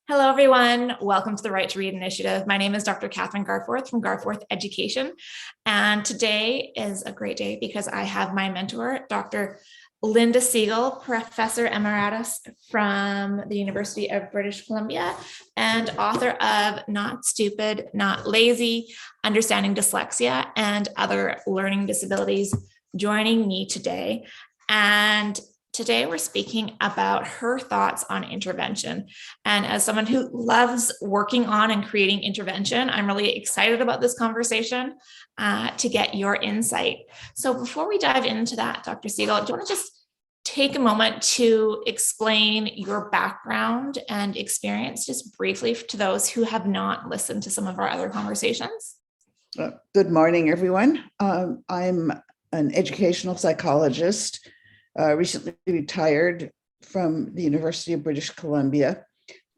Hello, everyone. Welcome to the Right to Read Initiative. My name is Dr. Kathryn Garforth from Garforth Education. And today is a great day because I have my mentor, Dr. Linda Siegel, Professor Emeritus from the University of British Columbia and author of Not Stupid, Not Lazy, Understanding Dyslexia and Other Learning Disabilities, joining me today. And today we're speaking about her thoughts on intervention. And as someone who loves working on and creating intervention, I'm really excited about this conversation to get your insight. So before we dive into that, Dr. Siegel, do you want to just take a moment to explain your background and experience just briefly to those who have not listened to some of our other conversations? Good morning, everyone. I'm an educational psychologist, recently retired from the University of British Columbia,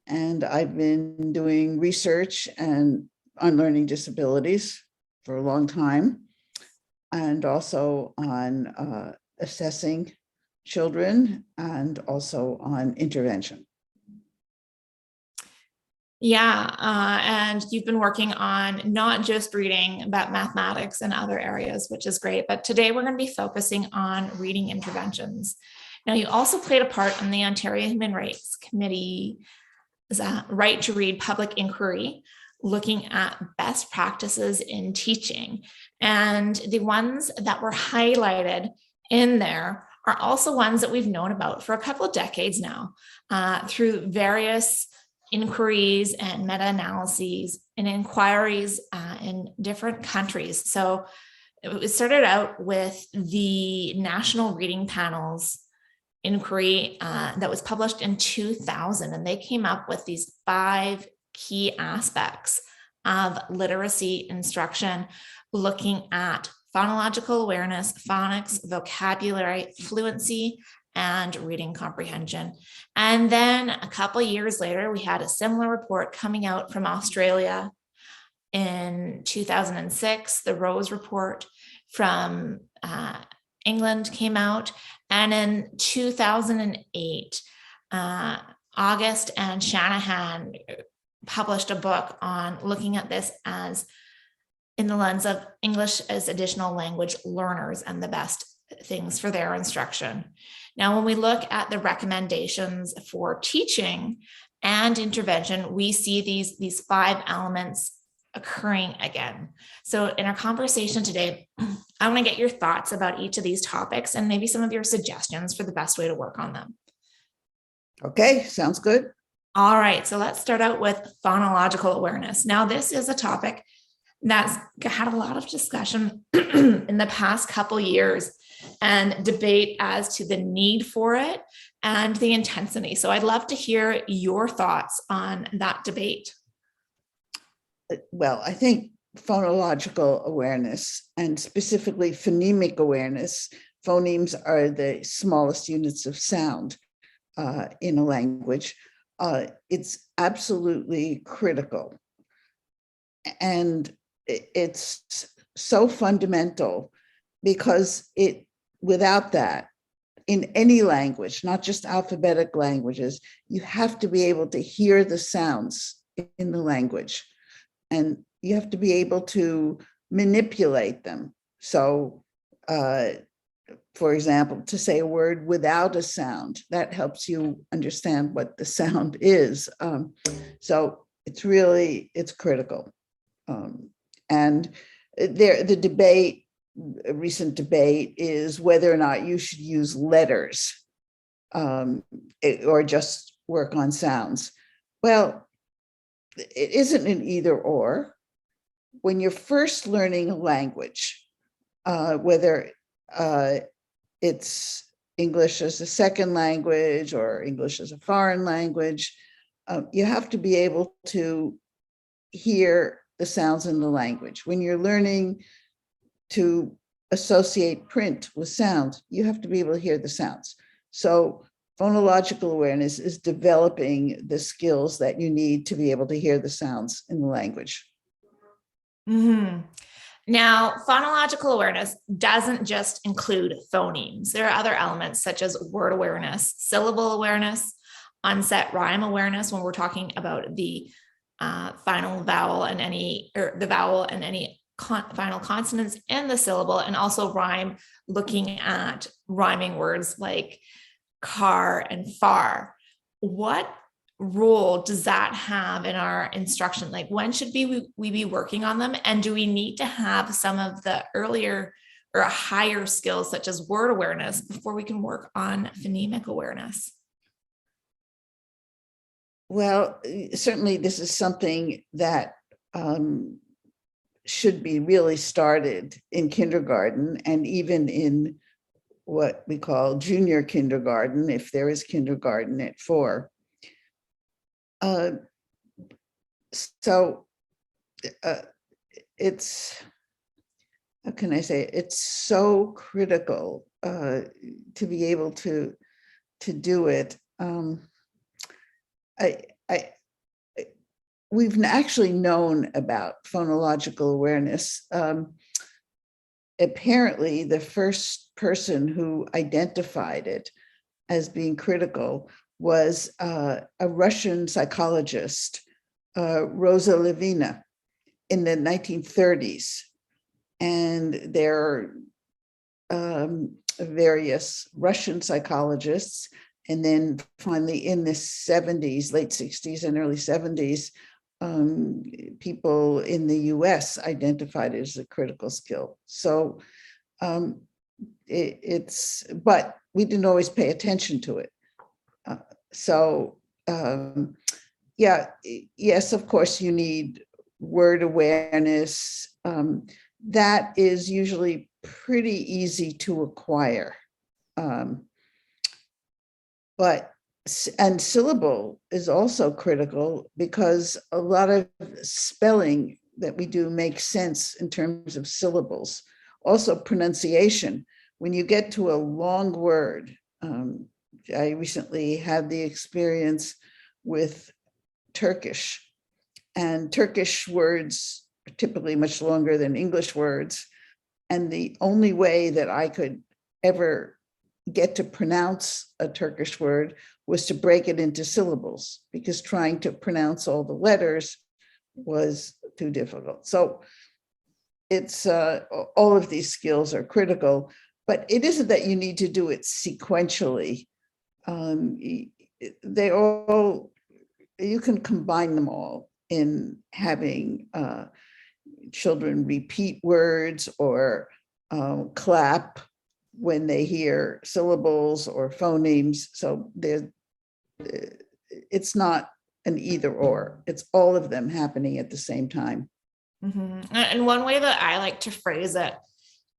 and I've been doing research on learning disabilities for a long time, and also on assessing children and also on intervention. Yeah, and you've been working on not just reading, but mathematics and other areas, which is great. But today we're going to be focusing on reading interventions. Now, you also played a part in the Ontario Human Rights Committee's Right to Read public inquiry, looking at best practices in teaching. And the ones that were highlighted in there are also ones that we've known about for a couple of decades now through various inquiries and meta-analyses and inquiries in different countries. So it started out with the National Reading Panel's inquiry that was published in 2000, and they came up with these 5 key aspects of literacy instruction, looking at phonological awareness, phonics, vocabulary, fluency, and reading comprehension. And then a couple of years later, we had a similar report coming out from Australia in 2006. The Rose report from England came out. And in 2008, August and Shanahan published a book on looking at this as in the lens of English as additional language learners and the best things for their instruction. Now, when we look at the recommendations for teaching and intervention, we see these 5 elements occurring again. So in our conversation today, I want to get your thoughts about each of these topics and maybe some of your suggestions for the best way to work on them. Okay, sounds good. All right, so let's start out with phonological awareness. Now, this is a topic that's had a lot of discussion in the past couple years and debate as to the need for it and the intensity. So I'd love to hear your thoughts on that debate. Well, I think phonological awareness and specifically phonemic awareness, phonemes are the smallest units of sound in a language. It's absolutely critical. And it's so fundamental because without that, in any language, not just alphabetic languages, you have to be able to hear the sounds in the language, and you have to be able to manipulate them. So, for example, to say a word without a sound, that helps you understand what the sound is. So it's critical. And the debate, a recent debate, is whether or not you should use letters or just work on sounds. Well, it isn't an either or. When you're first learning a language, whether it's English as a second language or English as a foreign language, you have to be able to hear the sounds in the language. When you're learning to associate print with sound, you have to be able to hear the sounds. So phonological awareness is developing the skills that you need to be able to hear the sounds in the language. Mm-hmm. Now, phonological awareness doesn't just include phonemes. There are other elements such as word awareness, syllable awareness, unset rhyme awareness when we're talking about the final vowel and any, or the vowel and any final consonants in the syllable, and also rhyme, looking at rhyming words like car and far. What role does that have in our instruction? Like, when should we be working on them? And do we need to have some of the earlier or higher skills such as word awareness before we can work on phonemic awareness? Well, certainly this is something that should be really started in kindergarten, and even in what we call junior kindergarten, if there is kindergarten at 4. It's, how can I say it? It's so critical to be able to do it. We've actually known about phonological awareness. Apparently, the first person who identified it as being critical was a Russian psychologist, Rosa Levina, in the 1930s. And there are various Russian psychologists. And then finally in the 70s, late 60s and early 70s, people in the US identified it as a critical skill. So but we didn't always pay attention to it. Yeah, yes, of course, you need word awareness. That is usually pretty easy to acquire. And syllable is also critical, because a lot of spelling that we do makes sense in terms of syllables. Also pronunciation. When you get to a long word, I recently had the experience with Turkish, and Turkish words are typically much longer than English words. And the only way that I could ever get to pronounce a Turkish word was to break it into syllables, because trying to pronounce all the letters was too difficult. So it's all of these skills are critical, but it isn't that you need to do it sequentially. They all, you can combine them all in having children repeat words or clap when they hear syllables or phonemes. So it's not an either or, it's all of them happening at the same time. Mm-hmm. And one way that I like to phrase it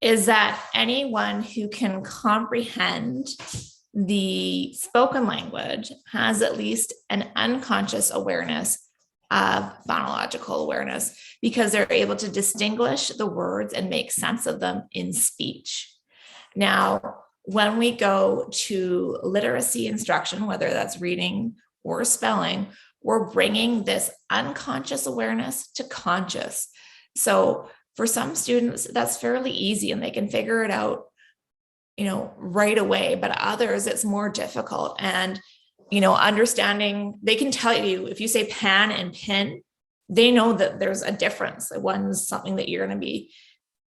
is that anyone who can comprehend the spoken language has at least an unconscious awareness of phonological awareness, because they're able to distinguish the words and make sense of them in speech. Now, when we go to literacy instruction, whether that's reading or spelling, we're bringing this unconscious awareness to conscious. So for some students, that's fairly easy and they can figure it out, right away. But others, it's more difficult. And, understanding, they can tell you, if you say pan and pin, they know that there's a difference. One's something that you're going to be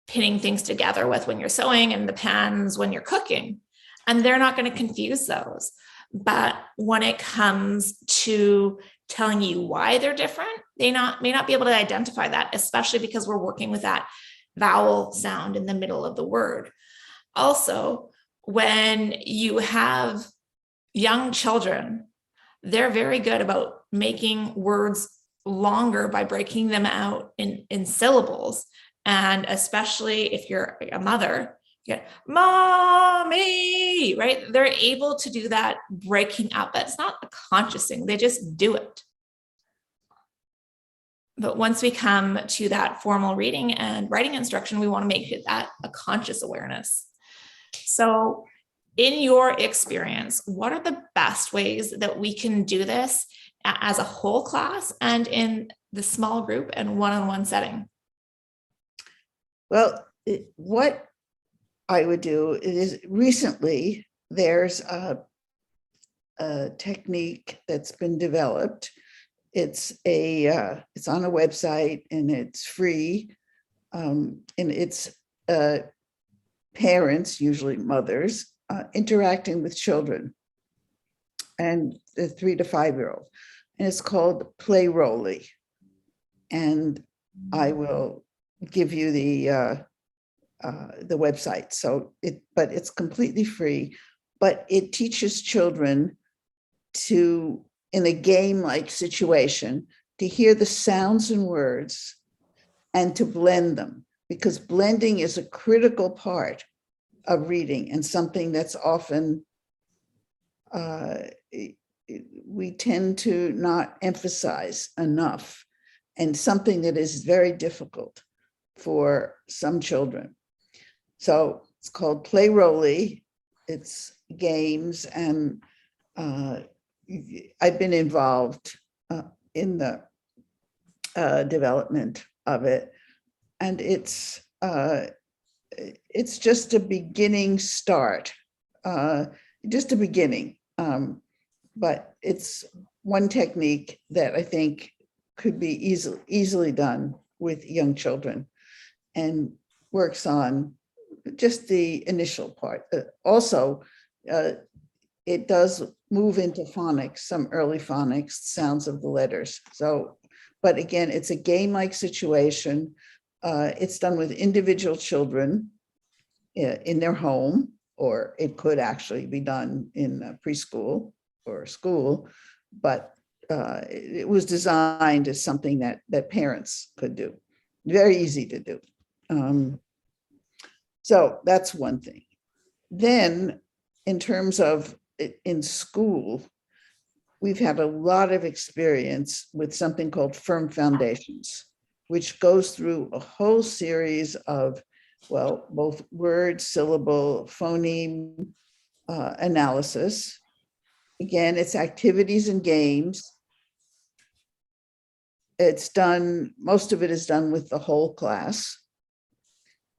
pinning things together with when you're sewing, and the pans when you're cooking, and they're not going to confuse those. But when it comes to telling you why they're different, they may not be able to identify that, especially because we're working with that vowel sound in the middle of the word. Also, when you have young children, they're very good about making words longer by breaking them out in syllables. And especially if you're a mother, you get mommy, right? They're able to do that breaking up. It's not a conscious thing, they just do it. But once we come to that formal reading and writing instruction, we want to make that a conscious awareness. So in your experience, what are the best ways that we can do this as a whole class and in the small group and one-on-one setting? Well, what I would do is, recently there's a technique that's been developed. It's on a website and it's free. And it's parents, usually mothers, interacting with children and the 3 to 5-year-old. And it's called Play-Rolly. And I will give you the website. But it's completely free, but it teaches children to, in a game-like situation, to hear the sounds and words and to blend them, because blending is a critical part of reading and something that's often we tend to not emphasize enough, and something that is very difficult for some children. So it's called Play-Rolly. It's games, and I've been involved in the development of it, and it's just a beginning start, just a beginning, but it's one technique that I think could be easily done with young children, and works on just the initial part. Also, it does move into phonics, some early phonics, sounds of the letters. So, but again, it's a game-like situation. It's done with individual children in their home, or it could actually be done in preschool or school, but it was designed as something that parents could do. Very easy to do. So that's one thing. Then in terms of in school, we've had a lot of experience with something called Firm Foundations, which goes through a whole series of, well, both word, syllable, phoneme analysis. Again, it's activities and games. It's done, most of it is done with the whole class,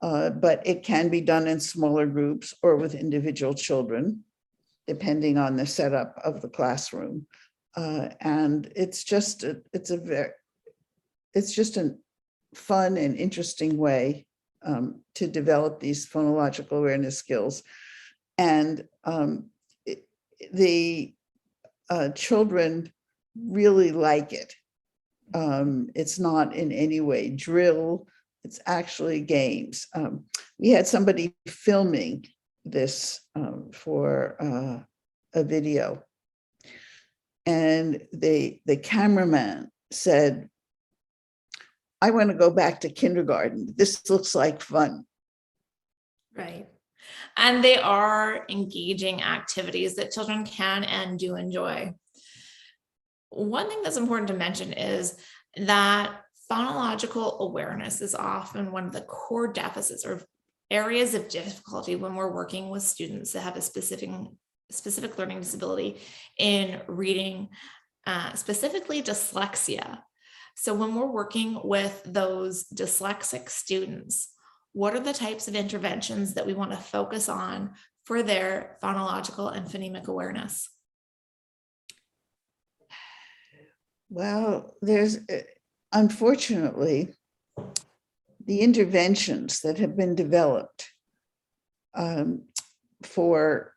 but it can be done in smaller groups or with individual children, depending on the setup of the classroom. And it's just a fun and interesting way to develop these phonological awareness skills. And the children really like it. It's not in any way drill, it's actually games. We had somebody filming this for a video, and the cameraman said, "I want to go back to kindergarten. This looks like fun." Right. And they are engaging activities that children can and do enjoy. One thing that's important to mention is that phonological awareness is often one of the core deficits or areas of difficulty when we're working with students that have a specific learning disability in reading, specifically dyslexia. So when we're working with those dyslexic students, what are the types of interventions that we want to focus on for their phonological and phonemic awareness? Well, there's, unfortunately, the interventions that have been developed for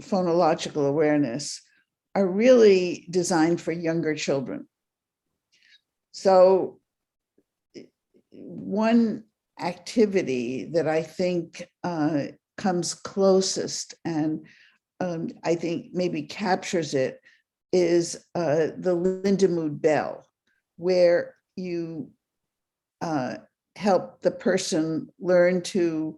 phonological awareness are really designed for younger children. So one activity that I think comes closest and I think maybe captures it is the Lindemood Bell, where you help the person learn to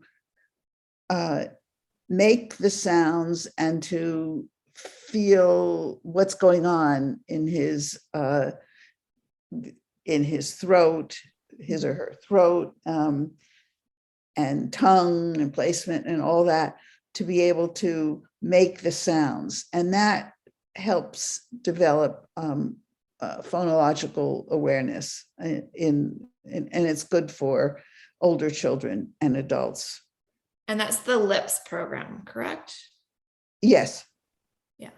make the sounds and to feel what's going on in his throat, his or her throat, and tongue and placement and all that, to be able to make the sounds. And that helps develop phonological awareness and it's good for older children and adults. And that's the LIPS program, correct? Yes. Yeah.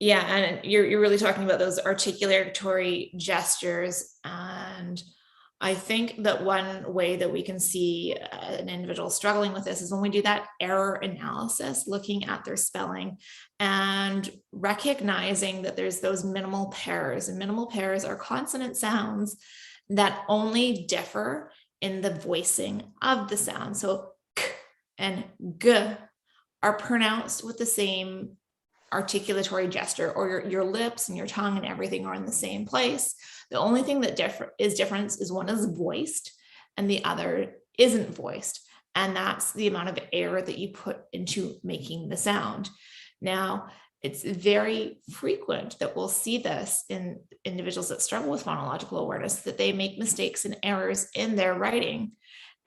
Yeah, and you're really talking about those articulatory gestures. And I think that one way that we can see an individual struggling with this is when we do that error analysis, looking at their spelling and recognizing that there's those minimal pairs. And minimal pairs are consonant sounds that only differ in the voicing of the sound. So k and g are pronounced with the same articulatory gesture, or your lips and your tongue and everything are in the same place. The only thing that difference is one is voiced and the other isn't voiced. And that's the amount of air that you put into making the sound. Now, it's very frequent that we'll see this in individuals that struggle with phonological awareness, that they make mistakes and errors in their writing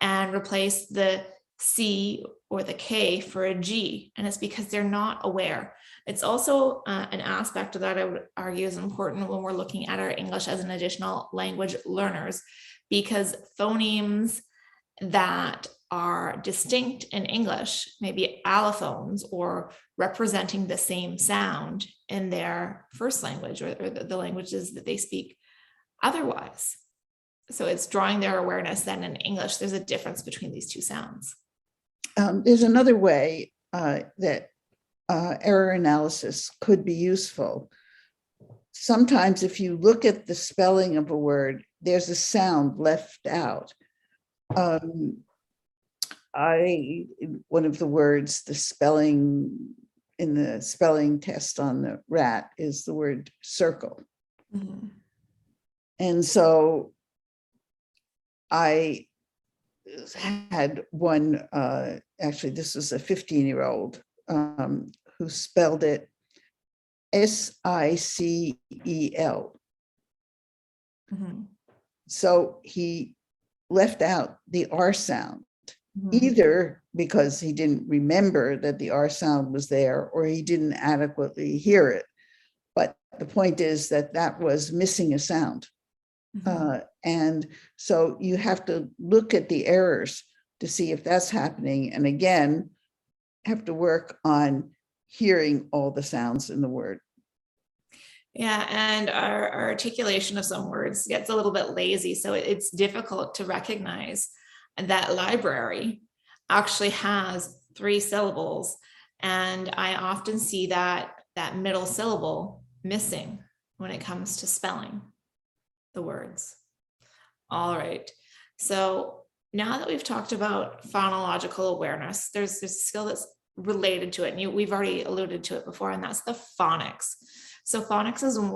and replace the C or the K for a G. And it's because they're not aware. It's also an aspect of that I would argue is important when we're looking at our English as an additional language learners, because phonemes that are distinct in English, maybe allophones or representing the same sound in their first language or the languages that they speak otherwise. So it's drawing their awareness that in English, there's a difference between these two sounds. There's another way that error analysis could be useful. Sometimes if you look at the spelling of a word, there's a sound left out. One of the words, the spelling in the spelling test on the rat is the word circle. Mm-hmm. And so I had one, actually this was a 15-year-old who spelled it Siecel. Mm-hmm. So he left out the R sound, mm-hmm. either because he didn't remember that the R sound was there or he didn't adequately hear it. But the point is that that was missing a sound. Mm-hmm. And so you have to look at the errors to see if that's happening. And again, have to work on hearing all the sounds in the word. Yeah, and our articulation of some words gets a little bit lazy. So it's difficult to recognize that library actually has 3 syllables. And I often see that middle syllable missing when it comes to spelling the words. All right. So now that we've talked about phonological awareness, there's a skill that's related to it. And we've already alluded to it before, and that's the phonics. So phonics is when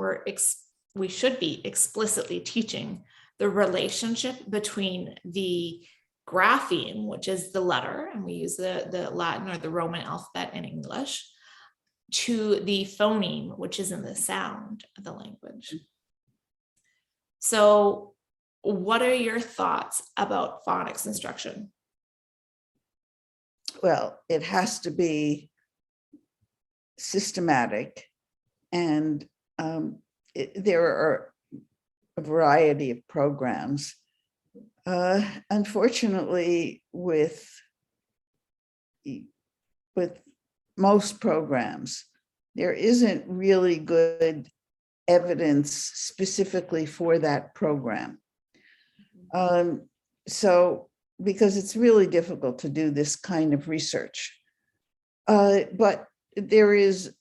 we should be explicitly teaching the relationship between the grapheme, which is the letter, and we use the Latin or the Roman alphabet in English, to the phoneme, which is in the sound of the language. So what are your thoughts about phonics instruction? Well, it has to be systematic, and there are a variety of programs. Unfortunately, with most programs, there isn't really good evidence specifically for that program. So, because it's really difficult to do this kind of research. But there is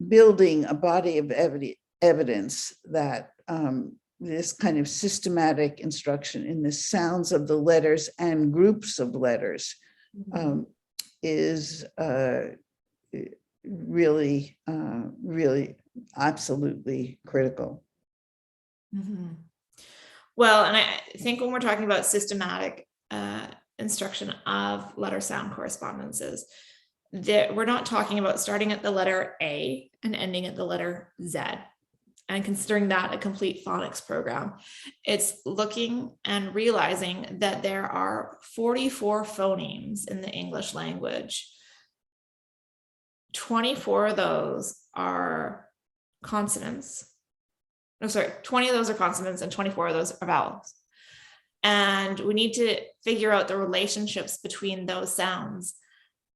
building a body of evidence that this kind of systematic instruction in the sounds of the letters and groups of letters is really, really absolutely critical. Mm-hmm. Well, and I think when we're talking about systematic instruction of letter sound correspondences, that we're not talking about starting at the letter A and ending at the letter Z and considering that a complete phonics program. It's looking and realizing that there are 44 phonemes in the English language. 24 of those are consonants. No, sorry, 20 of those are consonants and 24 of those are vowels. And we need to figure out the relationships between those sounds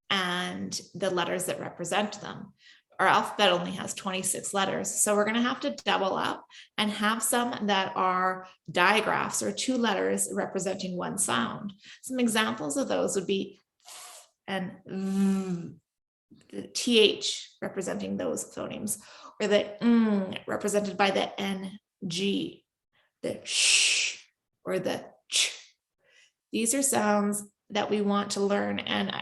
and the letters that represent them. our alphabet only has 26 letters. So we're going to have to double up and have some that are digraphs or 2 letters representing one sound. Some examples of those would be and the TH representing those phonemes, or the represented by the NG, the sh or the ch. These are sounds that we want to learn. And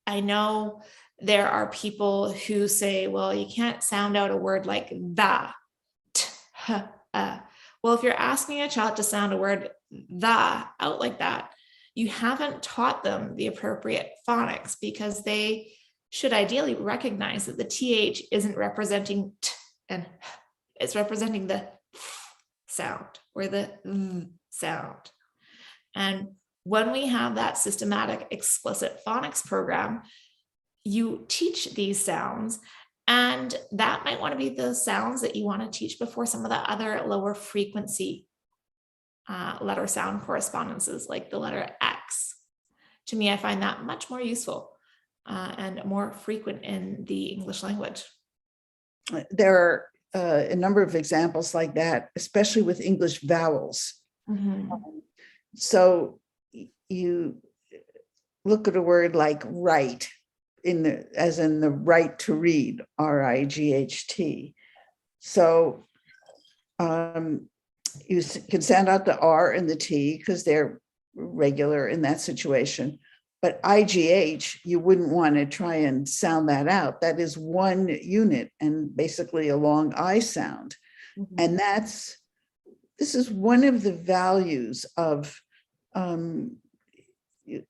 I know there are people who say, well, you can't sound out a word like the, t, h, Well, if you're asking a child to sound a word the out like that, you haven't taught them the appropriate phonics, because they should ideally recognize that the TH isn't representing t and h, it's representing the sound or the sound. And when we have that systematic explicit phonics program, you teach these sounds, and that might want to be the sounds that you want to teach before some of the other lower frequency letter sound correspondences, like the letter X. To me, I find that much more useful and more frequent in the English language. There are a number of examples like that, especially with English vowels. Mm-hmm. So you look at a word like right, as in the right to read, R-I-G-H-T. So you can sound out the R and the T because they're regular in that situation. But IGH, you wouldn't want to try and sound that out. That is one unit and basically a long I sound. Mm-hmm. And this is one of the values of, in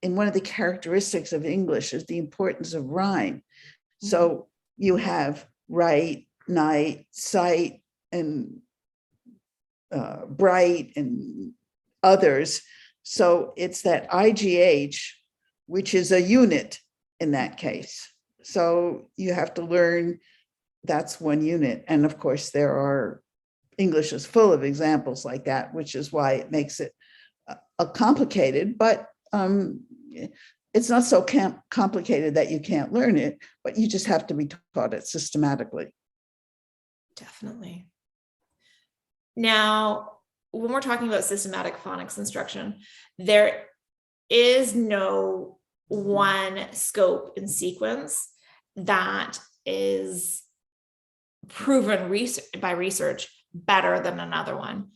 one of the characteristics of English is the importance of rhyme. Mm-hmm. So you have right, night, sight, and bright, and others. So it's that IGH, which is a unit in that case. So you have to learn that's one unit. And of course, English is full of examples like that, which is why it makes it complicated, but it's not so complicated that you can't learn it, but you just have to be taught it systematically. Definitely. Now, when we're talking about systematic phonics instruction, there is no one scope and sequence that is proven by research better than another one.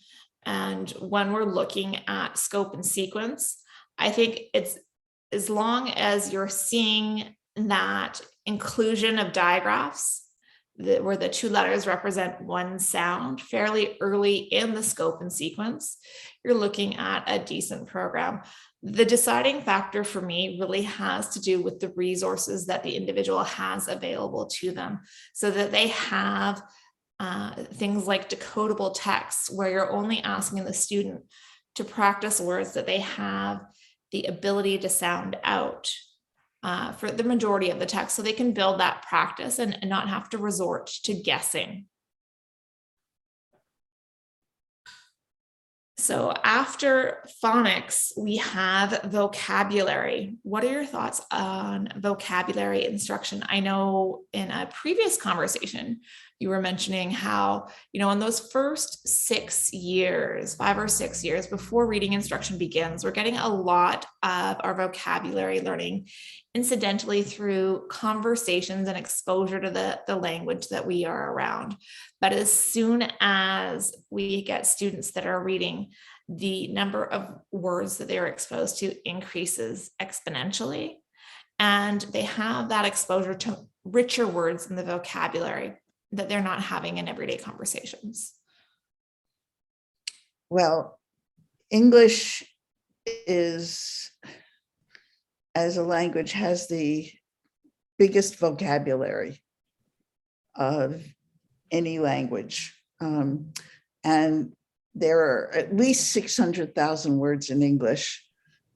And when we're looking at scope and sequence, I think it's, as long as you're seeing that inclusion of digraphs where the 2 letters represent one sound fairly early in the scope and sequence, you're looking at a decent program. The deciding factor for me really has to do with the resources that the individual has available to them, so that they have things like decodable texts, where you're only asking the student to practice words that they have the ability to sound out for the majority of the text, so they can build that practice and not have to resort to guessing. So after phonics, we have vocabulary. What are your thoughts on vocabulary instruction? I know in a previous conversation, you were mentioning how, in those first 6 years, 5 or 6 years before reading instruction begins, we're getting a lot of our vocabulary learning incidentally through conversations and exposure to the language that we are around. But as soon as we get students that are reading, the number of words that they are exposed to increases exponentially, and they have that exposure to richer words in the vocabulary that they're not having in everyday conversations. Well, English is, as a language, has the biggest vocabulary of any language. And there are at least 600,000 words in English.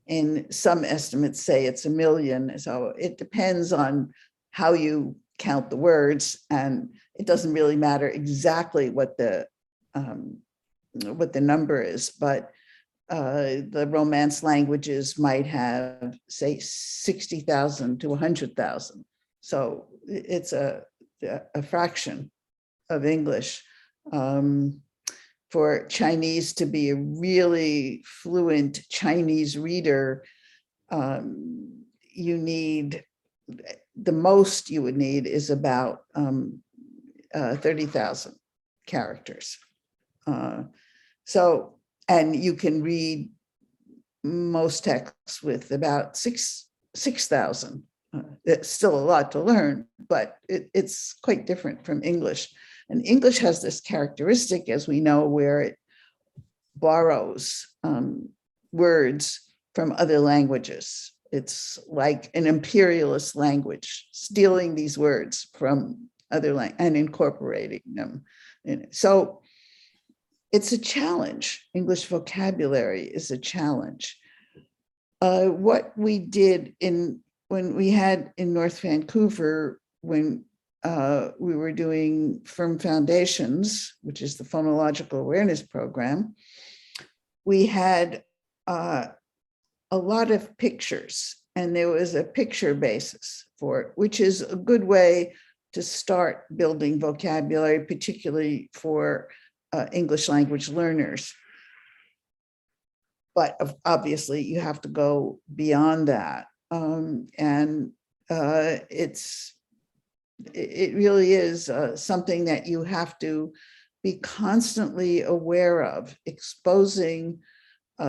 And some estimates say it's 1 million. So it depends on how you count the words, and it doesn't really matter exactly what the number is, but the Romance languages might have, say, 60,000 to 100,000. So it's a a fraction of English. For Chinese to be a really fluent Chinese reader, you need, the most you would need is about 30,000 characters. So, and you can read most texts with about 6,000. It's still a lot to learn, but it's quite different from English. And English has this characteristic, as we know, where it borrows words from other languages. It's like an imperialist language, stealing these words from other languages and incorporating them. So it's a challenge. English vocabulary is a challenge. What we did when we had in North Vancouver, when we were doing Firm Foundations, which is the Phonological Awareness program, we had a lot of pictures, and there was a picture basis for it, which is a good way to start building vocabulary, particularly for English language learners. But obviously you have to go beyond that. It really is something that you have to be constantly aware of, exposing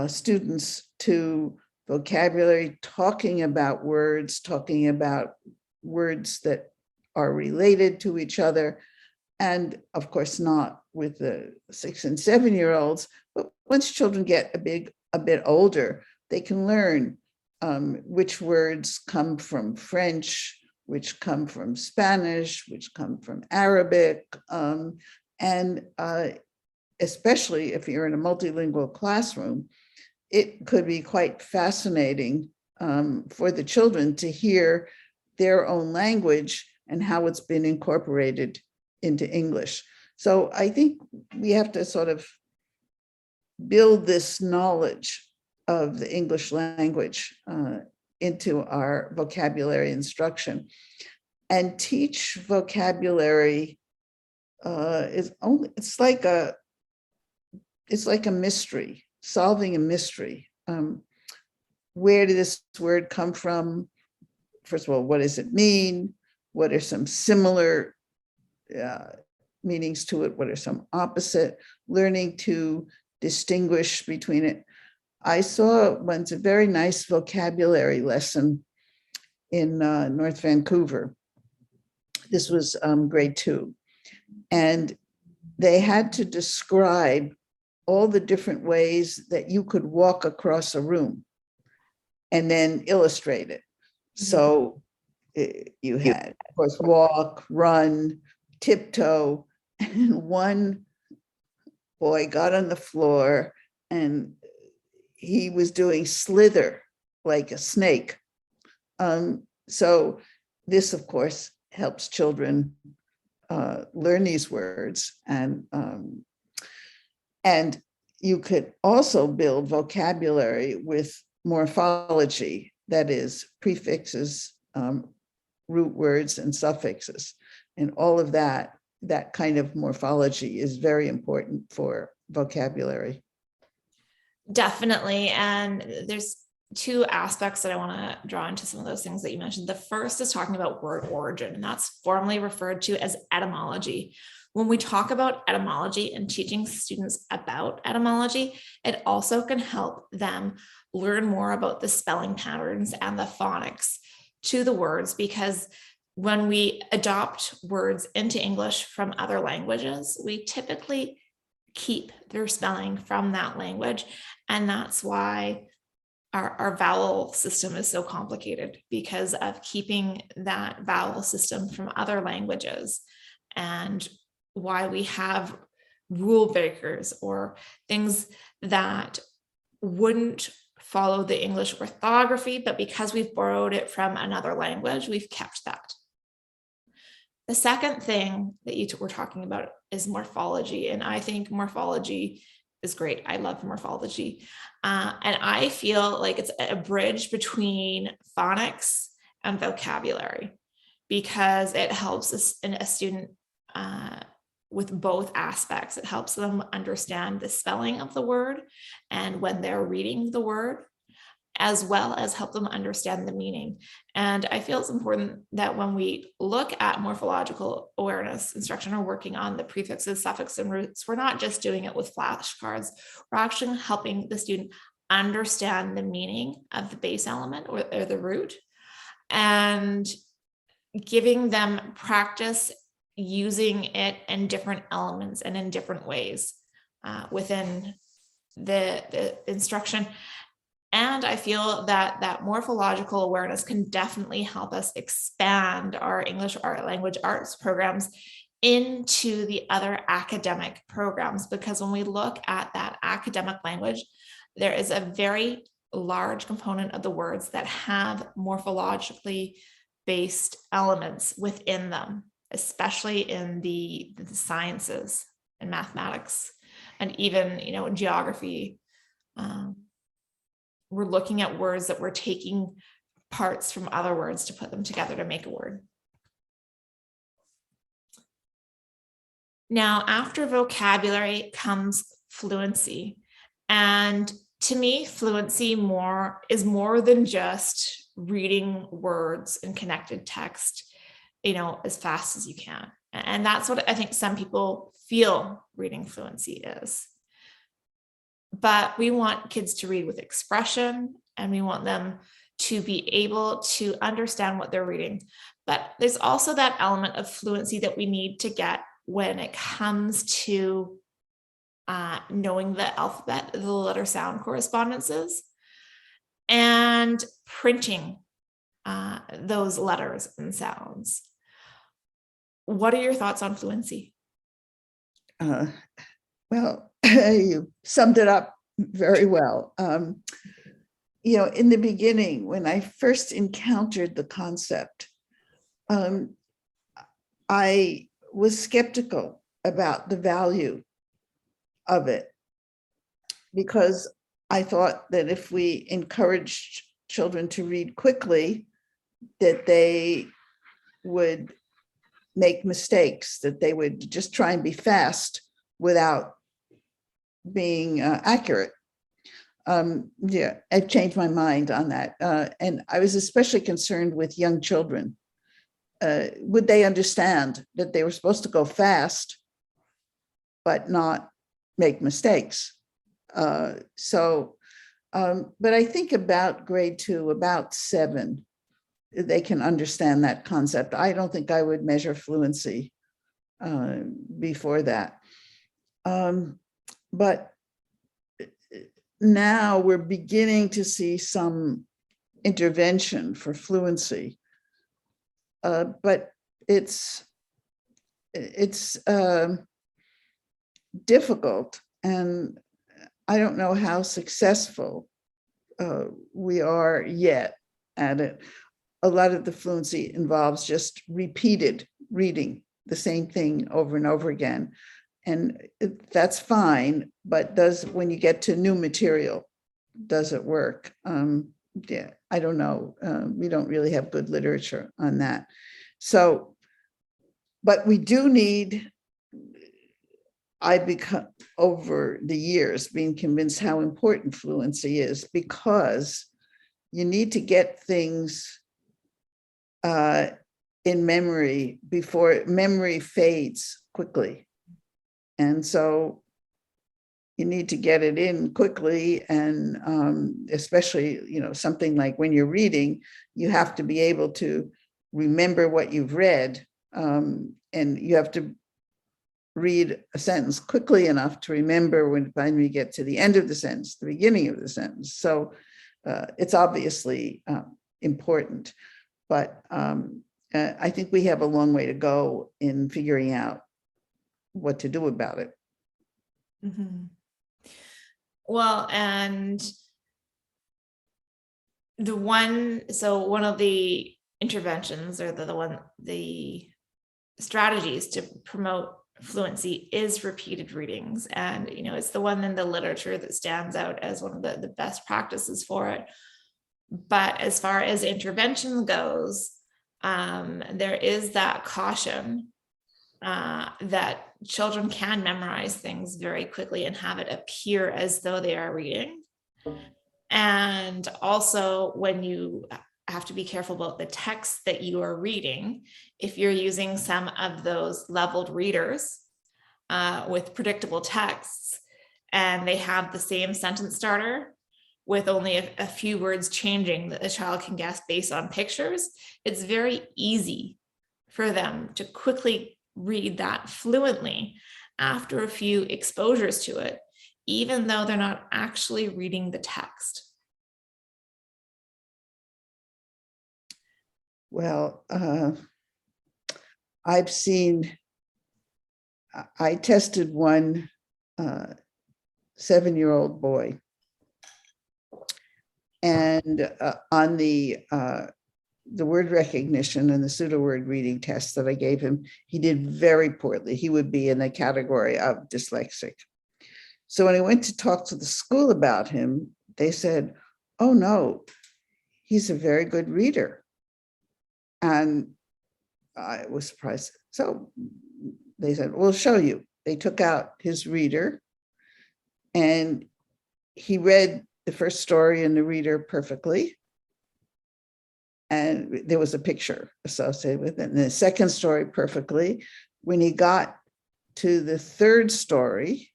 students to vocabulary, talking about words that are related to each other. And of course, not with the 6 and 7-year-olds, but once children get a bit older, they can learn which words come from French, which come from Spanish, which come from Arabic. And especially if you're in a multilingual classroom, it could be quite fascinating for the children to hear their own language and how it's been incorporated into English. So I think we have to sort of build this knowledge of the English language into our vocabulary instruction, and teach vocabulary. It's like a mystery, solving a mystery. Where did this word come from? First of all, what does it mean? What are some similar meanings to it? What are some opposite? Learning to distinguish between it. I saw once a very nice vocabulary lesson in North Vancouver. This was grade 2. And they had to describe all the different ways that you could walk across a room and then illustrate it. So you had, of course, walk, run, tiptoe, and one boy got on the floor and he was doing slither like a snake. So this, of course, helps children learn these words. And you could also build vocabulary with morphology, that is prefixes, root words, and suffixes. And all of that kind of morphology is very important for vocabulary. Definitely. And there's 2 aspects that I want to draw into some of those things that you mentioned. The first is talking about word origin, and that's formally referred to as etymology. When we talk about etymology and teaching students about etymology, it also can help them learn more about the spelling patterns and the phonics to the words, because when we adopt words into English from other languages, we typically keep their spelling from that language. And that's why our vowel system is so complicated, because of keeping that vowel system from other languages, and why we have rule breakers or things that wouldn't follow the English orthography, but because we've borrowed it from another language, we've kept that. The second thing that you were talking about is morphology. And I think morphology is great. I love morphology. And I feel like it's a bridge between phonics and vocabulary, because it helps a student with both aspects. It helps them understand the spelling of the word and when they're reading the word, as well as help them understand the meaning. And I feel it's important that when we look at morphological awareness instruction or working on the prefixes, suffixes, and roots, we're not just doing it with flashcards. We're actually helping the student understand the meaning of the base element or the root, and giving them practice using it in different elements and in different ways within the instruction. And I feel that morphological awareness can definitely help us expand our English language arts programs into the other academic programs, because when we look at that academic language, there is a very large component of the words that have morphologically based elements within them, especially in the sciences and mathematics and even, geography. We're looking at words that we're taking parts from other words to put them together to make a word. Now, after vocabulary comes fluency. And to me, fluency is more than just reading words in connected text, as fast as you can. And that's what I think some people feel reading fluency is. But we want kids to read with expression, and we want them to be able to understand what they're reading. But there's also that element of fluency that we need to get when it comes to knowing the alphabet, the letter sound correspondences, and printing those letters and sounds. What are your thoughts on fluency? Well, you summed it up very well. In the beginning, when I first encountered the concept, I was skeptical about the value of it, because I thought that if we encouraged children to read quickly, that they would make mistakes, that they would just try and be fast without being accurate. I've changed my mind on that. And I was especially concerned with young children. Would they understand that they were supposed to go fast, but not make mistakes? But I think about grade 2, about 7, they can understand that concept. I don't think I would measure fluency before that. But now we're beginning to see some intervention for fluency, but it's difficult, and I don't know how successful we are yet at it. A lot of the fluency involves just repeated reading the same thing over and over again. And that's fine, but when you get to new material, does it work? I don't know. We don't really have good literature on that. So, but we do need, I've become, over the years, being convinced how important fluency is, because you need to get things in memory before memory fades quickly. And so you need to get it in quickly, and especially, something like when you're reading, you have to be able to remember what you've read, and you have to read a sentence quickly enough to remember when you get to the end of the sentence, the beginning of the sentence. So it's obviously important, but I think we have a long way to go in figuring out what to do about it. Mm-hmm. Well, and one of the interventions, or the strategies to promote fluency is repeated readings. And, it's the one in the literature that stands out as one of the best practices for it. But as far as intervention goes, there is that caution that children can memorize things very quickly and have it appear as though they are reading. And also, when you have to be careful about the text that you are reading, if you're using some of those leveled readers with predictable texts, and they have the same sentence starter with only a few words changing that the child can guess based on pictures, it's very easy for them to quickly read that fluently after a few exposures to it, even though they're not actually reading the text. Well, I tested one 7-year-old boy, and on the word recognition and the pseudo word reading test that I gave him, he did very poorly. He would be in the category of dyslexic. So when I went to talk to the school about him, they said, "Oh no, he's a very good reader." And I was surprised. So they said, "We'll show you." They took out his reader and he read the first story in the reader perfectly. And there was a picture associated with it. And the second story perfectly. When he got to the third story,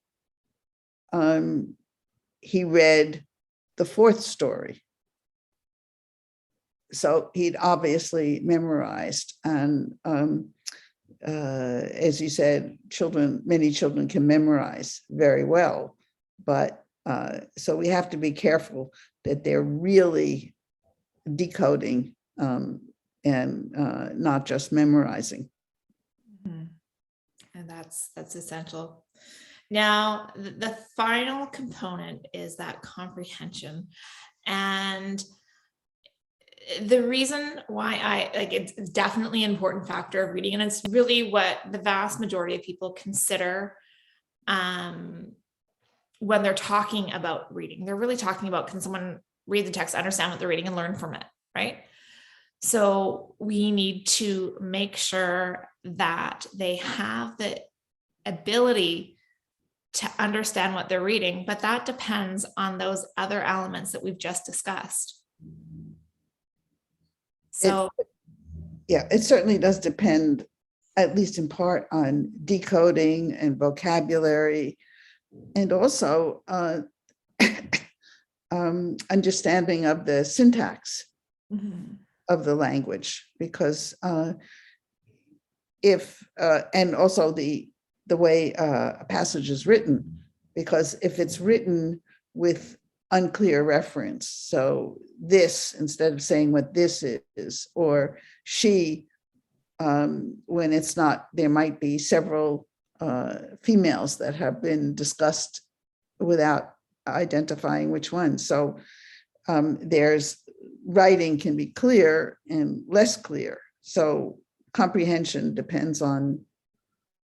he read the fourth story. So he'd obviously memorized. And as you said, many children can memorize very well. But so we have to be careful that they're really decoding and not just memorizing. Mm-hmm. And that's essential. Now, the final component is that comprehension. And the reason why it's definitely an important factor of reading, and it's really what the vast majority of people consider when they're talking about reading. They're really talking about, can someone read the text, understand what they're reading, and learn from it, right? So we need to make sure that they have the ability to understand what they're reading, but that depends on those other elements that we've just discussed. So it certainly does depend, at least in part, on decoding and vocabulary, and also understanding of the syntax of the language, because and also the way a passage is written, because if it's written with unclear reference, so this instead of saying what this is, or she, when it's not, there might be several females that have been discussed without identifying which one. So there's writing can be clear and less clear. So comprehension depends on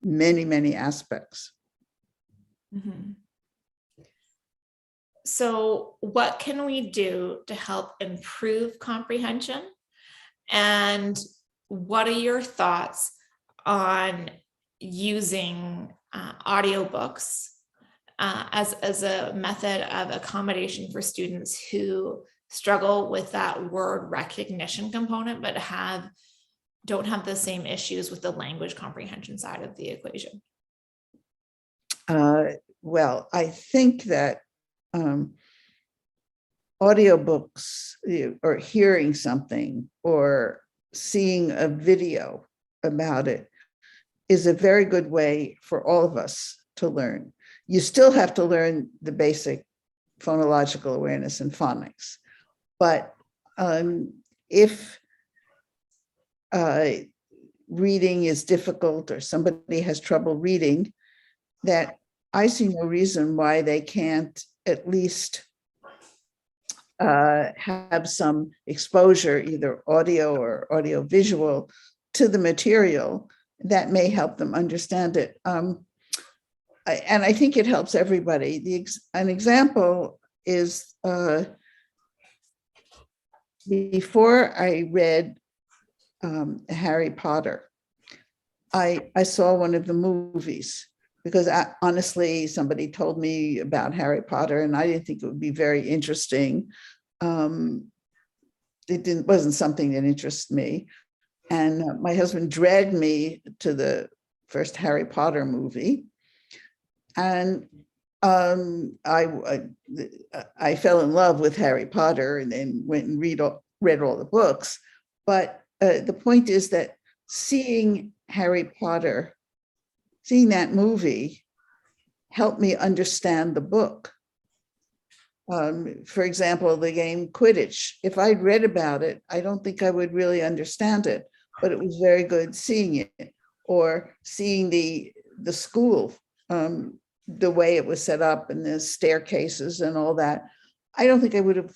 many, many aspects. Mm-hmm. So what can we do to help improve comprehension? And what are your thoughts on using audiobooks as a method of accommodation for students who struggle with that word recognition component, but don't have the same issues with the language comprehension side of the equation? Well, I think that audiobooks, or hearing something or seeing a video about it, is a very good way for all of us to learn. You still have to learn the basic phonological awareness and phonics, but if reading is difficult or somebody has trouble reading, that I see no reason why they can't at least have some exposure, either audio or audio visual, to the material that may help them understand it. And I think it helps everybody. An example is before I read Harry Potter. I saw one of the movies because honestly, somebody told me about Harry Potter and I didn't think it would be very interesting. It wasn't something that interested me. And my husband dragged me to the first Harry Potter movie. And I fell in love with Harry Potter and then went and read all the books. But the point is that seeing Harry Potter, seeing that movie helped me understand the book. For example, the game Quidditch. If I'd read about it, I don't think I would really understand it, but it was very good seeing it, or seeing the school, the way it was set up and the staircases and all that. I don't think I would have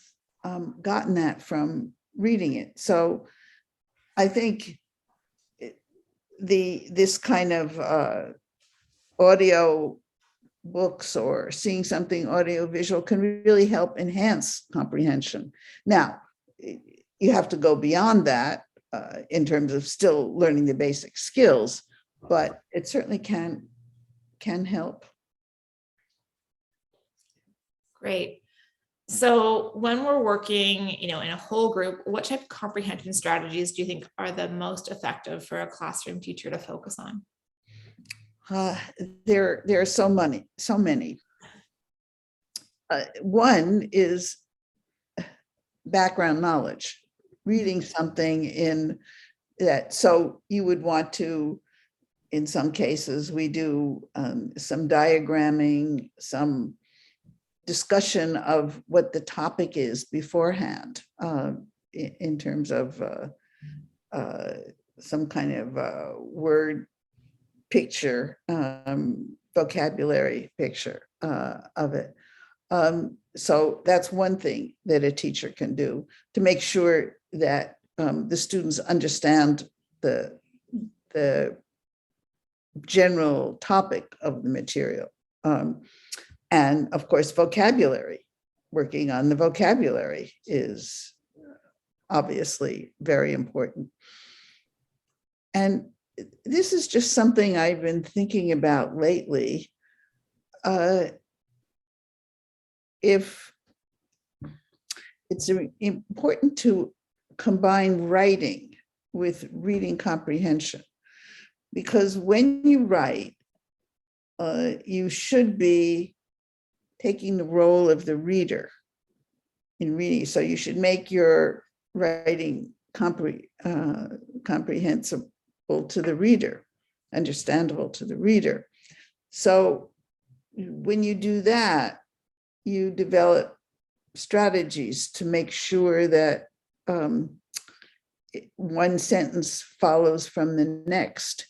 gotten that from reading it. So I think this kind of audio books or seeing something audiovisual can really help enhance comprehension. Now, you have to go beyond that in terms of still learning the basic skills, but it certainly can help. Great. So when we're working, in a whole group, what type of comprehension strategies do you think are the most effective for a classroom teacher to focus on? There are so many. One is background knowledge, reading something in that. So you would want to, in some cases, we do some diagramming, some discussion of what the topic is beforehand, in terms of some kind of word picture, vocabulary picture of it. So that's one thing that a teacher can do to make sure that the students understand the general topic of the material. And of course, vocabulary, working on the vocabulary is obviously very important. And this is just something I've been thinking about lately. If it's important to combine writing with reading comprehension, because when you write, you should be taking the role of the reader in reading. So you should make your writing comprehensible to the reader, understandable to the reader. So when you do that, you develop strategies to make sure that one sentence follows from the next,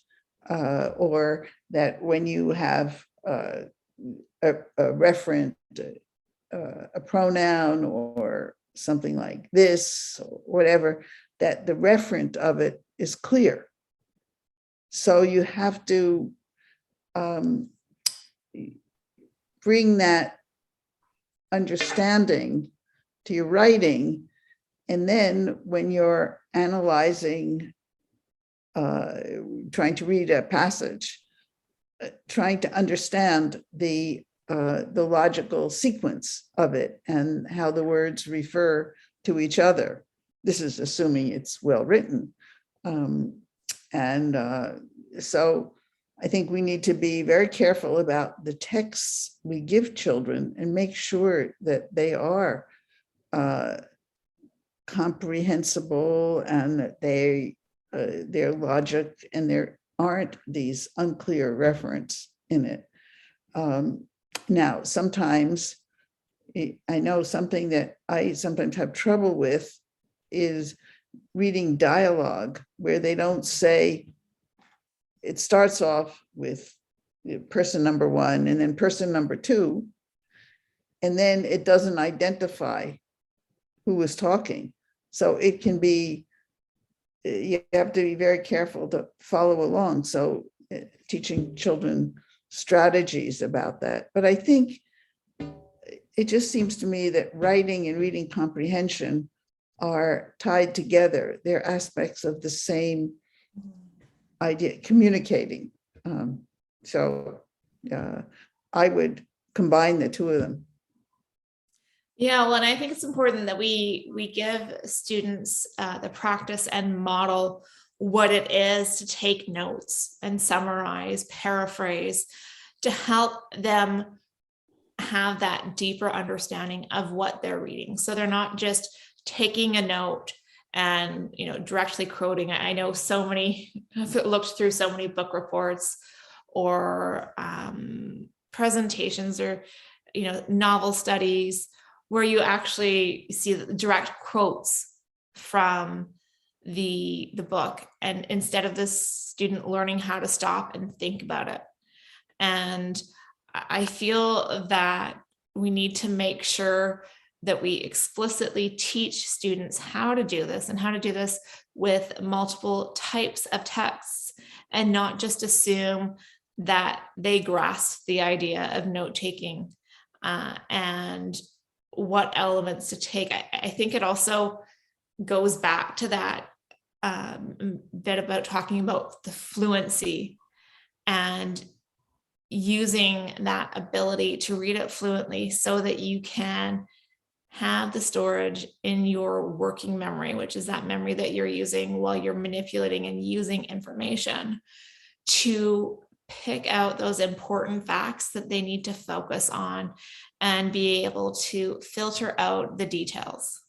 or that when you have a referent, a pronoun or something like this, or whatever, that the referent of it is clear. So you have to bring that understanding to your writing. And then when you're analyzing, trying to read a passage, trying to understand the logical sequence of it and how the words refer to each other. This is assuming it's well written. So I think we need to be very careful about the texts we give children and make sure that they are comprehensible and that their logic and there aren't these unclear reference in it. Now, sometimes I know something that I sometimes have trouble with is reading dialogue where they don't say, it starts off with person number one and then person number two, and then it doesn't identify who is talking. So it can be, you have to be very careful to follow along. So teaching children strategies about that. But I think it just seems to me that writing and reading comprehension are tied together. They're aspects of the same idea, communicating. So I would combine the two of them. Yeah, well, and I think it's important that we give students the practice and model what it is to take notes and summarize, paraphrase, to help them have that deeper understanding of what they're reading. So they're not just taking a note and directly quoting. I know so many, I've looked through so many book reports or presentations or novel studies where you actually see direct quotes from the book, and instead of the student learning how to stop and think about it. And I feel that we need to make sure that we explicitly teach students how to do this and how to do this with multiple types of texts, and not just assume that they grasp the idea of note-taking and what elements to take. I think it also goes back to that bit about talking about the fluency and using that ability to read it fluently so that you can have the storage in your working memory, which is that memory that you're using while you're manipulating and using information to pick out those important facts that they need to focus on and be able to filter out the details.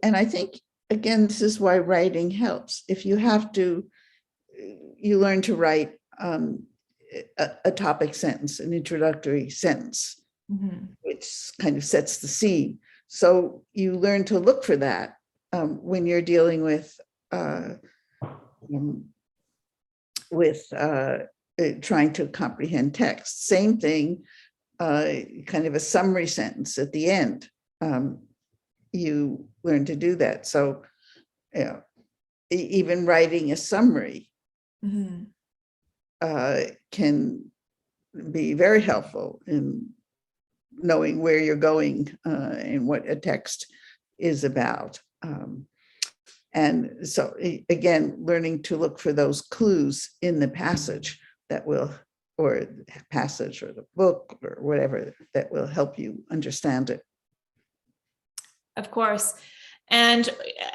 And I think, again, this is why writing helps. If you have to, you learn to write a topic sentence, an introductory sentence, which kind of sets the scene. So you learn to look for that when you're dealing with trying to comprehend text. Same thing, kind of a summary sentence at the end. You learn to do that. So, even writing a summary can be very helpful in knowing where you're going and what a text is about. And so, again, learning to look for those clues in the passage that will, or the passage or the book or whatever, that will help you understand it. Of course. And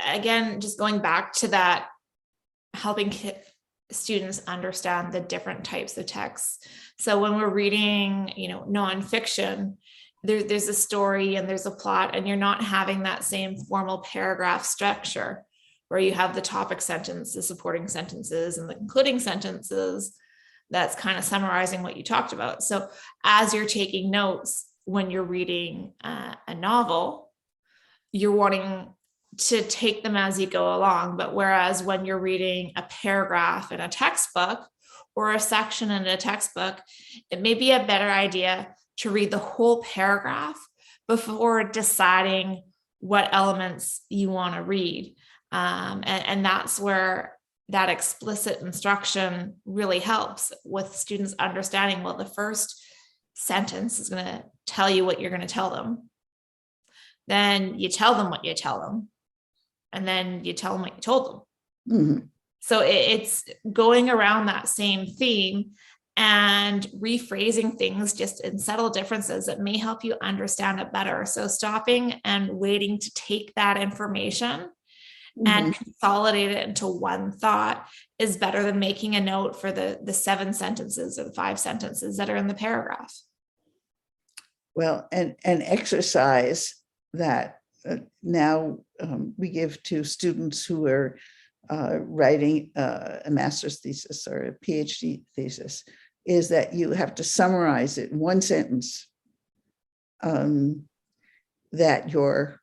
again, just going back to that, helping students understand the different types of texts. So when we're reading, nonfiction, there's a story and there's a plot, and you're not having that same formal paragraph structure where you have the topic sentence, the supporting sentences, and the concluding sentences that's kind of summarizing what you talked about. So as you're taking notes when you're reading a novel, you're wanting to take them as you go along. But whereas when you're reading a paragraph in a textbook or a section in a textbook, it may be a better idea to read the whole paragraph before deciding what elements you want to read. And that's where that explicit instruction really helps with students understanding, well, the first sentence is going to tell you what you're going to tell them. Then you tell them what you tell them, and then you tell them what you told them. So it's going around that same theme and rephrasing things just in subtle differences that may help you understand it better. So stopping and waiting to take that information and consolidate it into one thought is better than making a note for the 7 sentences or the 5 sentences that are in the paragraph. Well, and exercise that now we give to students who are writing a master's thesis or a Ph.D. thesis, is that you have to summarize it in one sentence that your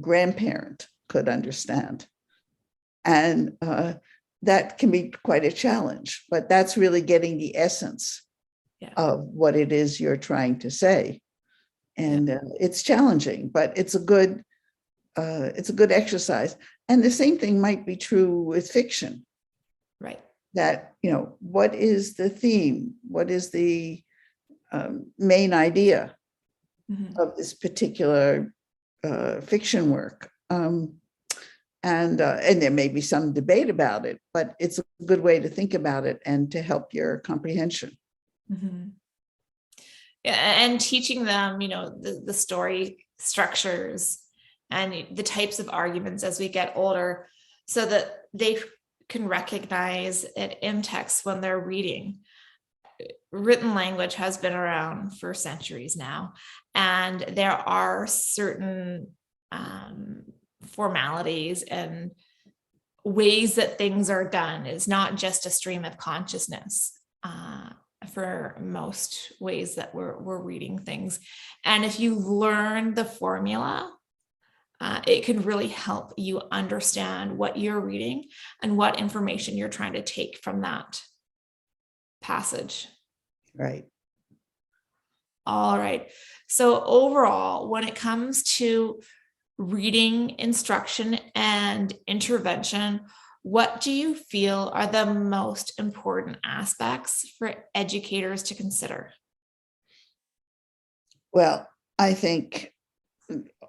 grandparent could understand. And that can be quite a challenge, but that's really getting the essence of what it is you're trying to say. And it's challenging, but it's a good exercise. And the same thing might be true with fiction. Right. That, what is the theme? What is the main idea of this particular fiction work. And there may be some debate about it, but it's a good way to think about it and to help your comprehension. Mm-hmm. Yeah, and teaching them, the story structures and the types of arguments as we get older, so that they can recognize it in text when they're reading. Written language has been around for centuries now, and there are certain formalities and ways that things are done. Is not just a stream of consciousness for most ways that we're reading things. And if you learn the formula, it can really help you understand what you're reading and what information you're trying to take from that passage. Right. All right. So overall, when it comes to reading instruction and intervention, what do you feel are the most important aspects for educators to consider? Well, I think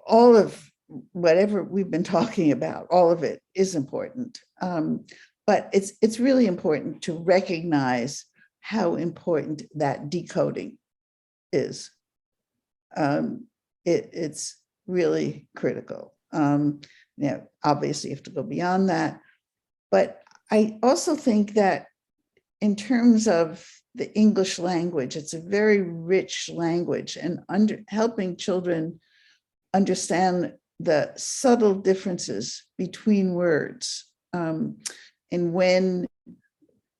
all of whatever we've been talking about, all of it is important. But it's really important to recognize how important that decoding is. It's really critical. Obviously you have to go beyond that, but I also think that in terms of the English language, it's a very rich language, and helping children understand the subtle differences between words, and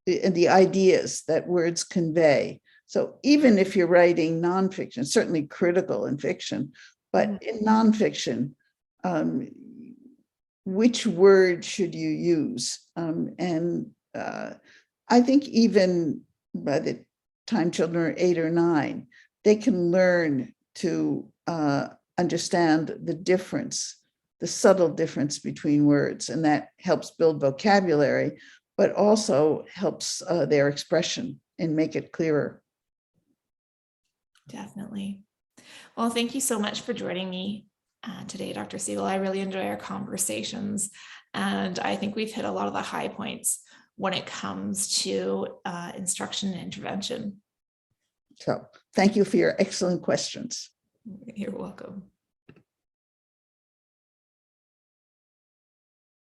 the ideas that words convey. So even if you're writing nonfiction, certainly critical in fiction, but in nonfiction, which word should you use? I think even by the time children are 8 or 9, they can learn to understand the difference, the subtle difference between words, and that helps build vocabulary, but also helps their expression and make it clearer. Definitely. Well, thank you so much for joining me today, Dr. Siegel. I really enjoy our conversations, and I think we've hit a lot of the high points when it comes to instruction and intervention. So thank you for your excellent questions. You're welcome.